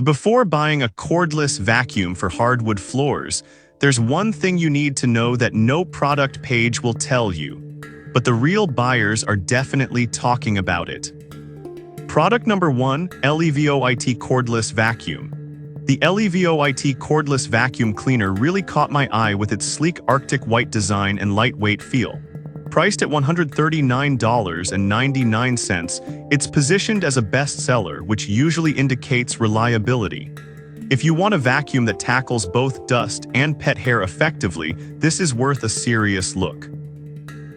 Before buying a cordless vacuum for hardwood floors, there's one thing you need to know that no product page will tell you, but the real buyers are definitely talking about it. Product number 1, Levoit Cordless Vacuum. The Levoit Cordless Vacuum Cleaner really caught my eye with its sleek Arctic white design and lightweight feel. Priced at $139.99, it's positioned as a bestseller, which usually indicates reliability. If you want a vacuum that tackles both dust and pet hair effectively, this is worth a serious look.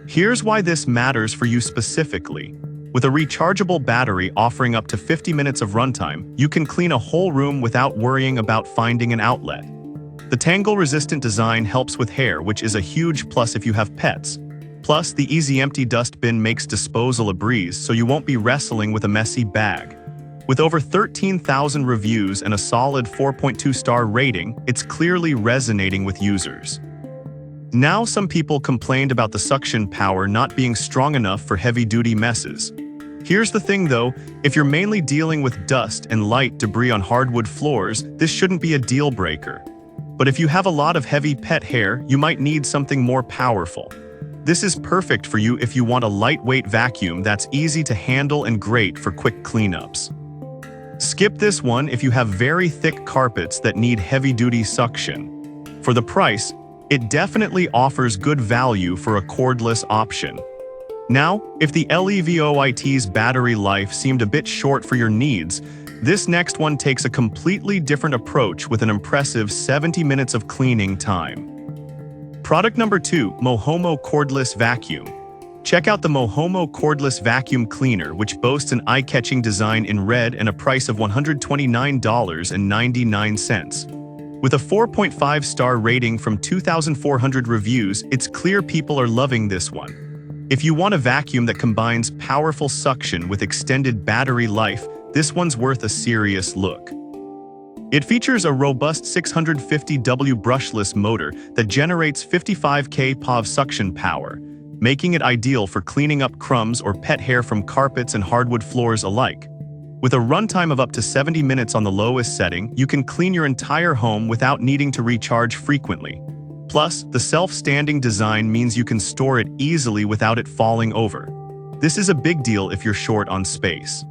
Here's why this matters for you specifically. With a rechargeable battery offering up to 50 minutes of runtime, you can clean a whole room without worrying about finding an outlet. The tangle-resistant design helps with hair, which is a huge plus if you have pets. Plus, the easy empty dust bin makes disposal a breeze, so you won't be wrestling with a messy bag. With over 13,000 reviews and a solid 4.2-star rating, it's clearly resonating with users. Now, some people complained about the suction power not being strong enough for heavy-duty messes. Here's the thing though, if you're mainly dealing with dust and light debris on hardwood floors, this shouldn't be a deal breaker. But if you have a lot of heavy pet hair, you might need something more powerful. This is perfect for you if you want a lightweight vacuum that's easy to handle and great for quick cleanups. Skip this one if you have very thick carpets that need heavy-duty suction. For the price, it definitely offers good value for a cordless option. Now, if the Levoit's battery life seemed a bit short for your needs, this next one takes a completely different approach with an impressive 70 minutes of cleaning time. Product number 2, Mohomo Cordless Vacuum. Check out the Mohomo Cordless Vacuum Cleaner, which boasts an eye-catching design in red and a price of $129.99. With a 4.5-star rating from 2,400 reviews, it's clear people are loving this one. If you want a vacuum that combines powerful suction with extended battery life, this one's worth a serious look. It features a robust 650W brushless motor that generates 55 kPa suction power, making it ideal for cleaning up crumbs or pet hair from carpets and hardwood floors alike. With a runtime of up to 70 minutes on the lowest setting, you can clean your entire home without needing to recharge frequently. Plus, the self-standing design means you can store it easily without it falling over. This is a big deal if you're short on space.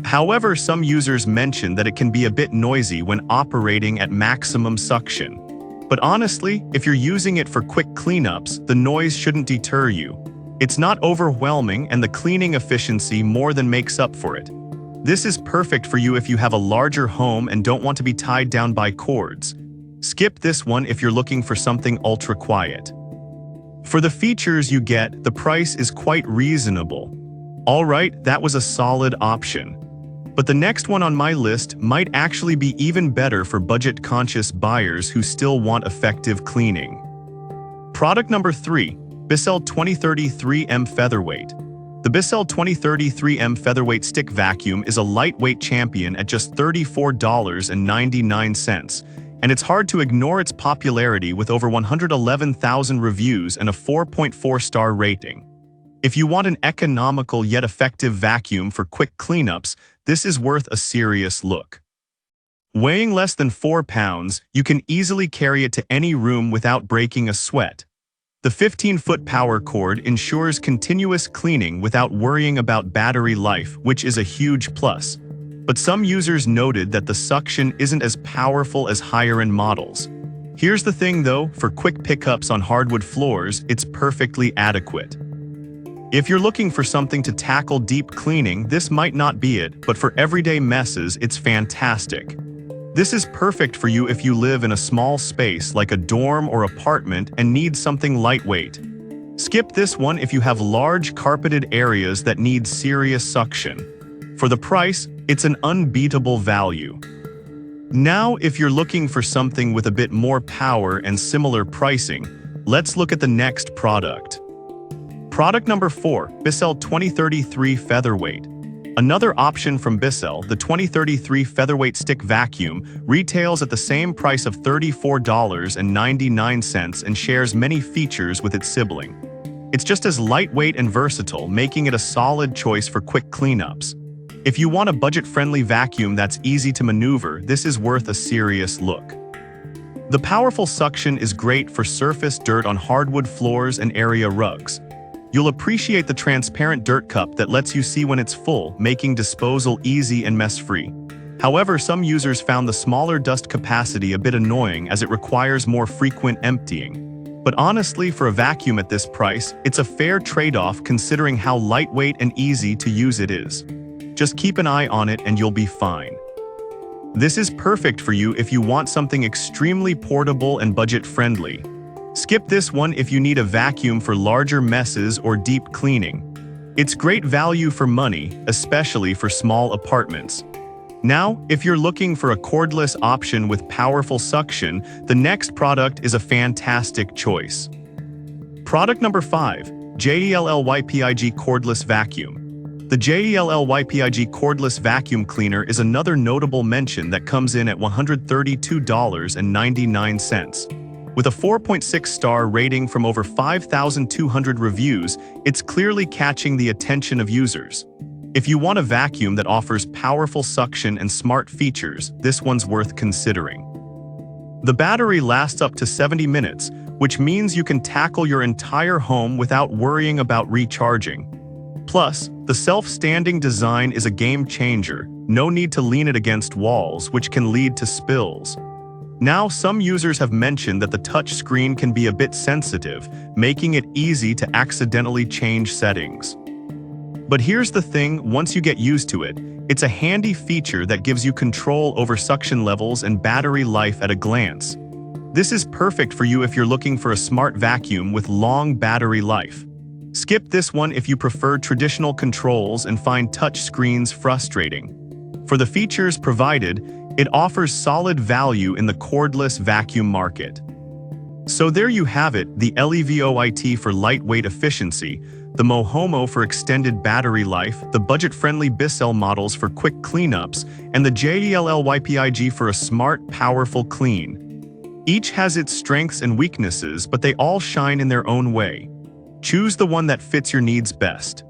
However, some users mention that it can be a bit noisy when operating at maximum suction. But honestly, if you're using it for quick cleanups, the noise shouldn't deter you. It's not overwhelming and the cleaning efficiency more than makes up for it. This is perfect for you if you have a larger home and don't want to be tied down by cords. Skip this one if you're looking for something ultra-quiet. For the features you get, the price is quite reasonable. Alright, that was a solid option. But the next one on my list might actually be even better for budget-conscious buyers who still want effective cleaning. Product number 3, Bissell 2033M Featherweight. The Bissell 2033M Featherweight Stick Vacuum is a lightweight champion at just $34.99, and it's hard to ignore its popularity with over 111,000 reviews and a 4.4-star rating. If you want an economical yet effective vacuum for quick cleanups, this is worth a serious look. Weighing less than 4 pounds, you can easily carry it to any room without breaking a sweat. The 15-foot power cord ensures continuous cleaning without worrying about battery life, which is a huge plus. But some users noted that the suction isn't as powerful as higher-end models. Here's the thing though, for quick pickups on hardwood floors, it's perfectly adequate. If you're looking for something to tackle deep cleaning, this might not be it, but for everyday messes, it's fantastic. This is perfect for you if you live in a small space like a dorm or apartment and need something lightweight. Skip this one if you have large carpeted areas that need serious suction. For the price, it's an unbeatable value. Now, if you're looking for something with a bit more power and similar pricing, let's look at the next product. Product number 4, Bissell 2033 Featherweight. Another option from Bissell, the 2033 Featherweight Stick Vacuum, retails at the same price of $34.99 and shares many features with its sibling. It's just as lightweight and versatile, making it a solid choice for quick cleanups. If you want a budget-friendly vacuum that's easy to maneuver, this is worth a serious look. The powerful suction is great for surface dirt on hardwood floors and area rugs. You'll appreciate the transparent dirt cup that lets you see when it's full, making disposal easy and mess-free. However, some users found the smaller dust capacity a bit annoying as it requires more frequent emptying. But honestly, for a vacuum at this price, it's a fair trade-off considering how lightweight and easy to use it is. Just keep an eye on it and you'll be fine. This is perfect for you if you want something extremely portable and budget-friendly. Skip this one if you need a vacuum for larger messes or deep cleaning. It's great value for money, especially for small apartments. Now, if you're looking for a cordless option with powerful suction, the next product is a fantastic choice. Product number 5, JELLYPIG Cordless Vacuum. The JELLYPIG Cordless Vacuum Cleaner is another notable mention that comes in at $132.99. With a 4.6-star rating from over 5,200 reviews, it's clearly catching the attention of users. If you want a vacuum that offers powerful suction and smart features, this one's worth considering. The battery lasts up to 70 minutes, which means you can tackle your entire home without worrying about recharging. Plus, the self-standing design is a game changer. No need to lean it against walls, which can lead to spills. Now, some users have mentioned that the touch screen can be a bit sensitive, making it easy to accidentally change settings. But here's the thing, once you get used to it, it's a handy feature that gives you control over suction levels and battery life at a glance. This is perfect for you if you're looking for a smart vacuum with long battery life. Skip this one if you prefer traditional controls and find touch screens frustrating. For the features provided, it offers solid value in the cordless vacuum market. So there you have it, the LEVOIT for lightweight efficiency, the Mohomo for extended battery life, the budget-friendly Bissell models for quick cleanups, and the JELLYPIG for a smart, powerful clean. Each has its strengths and weaknesses, but they all shine in their own way. Choose the one that fits your needs best.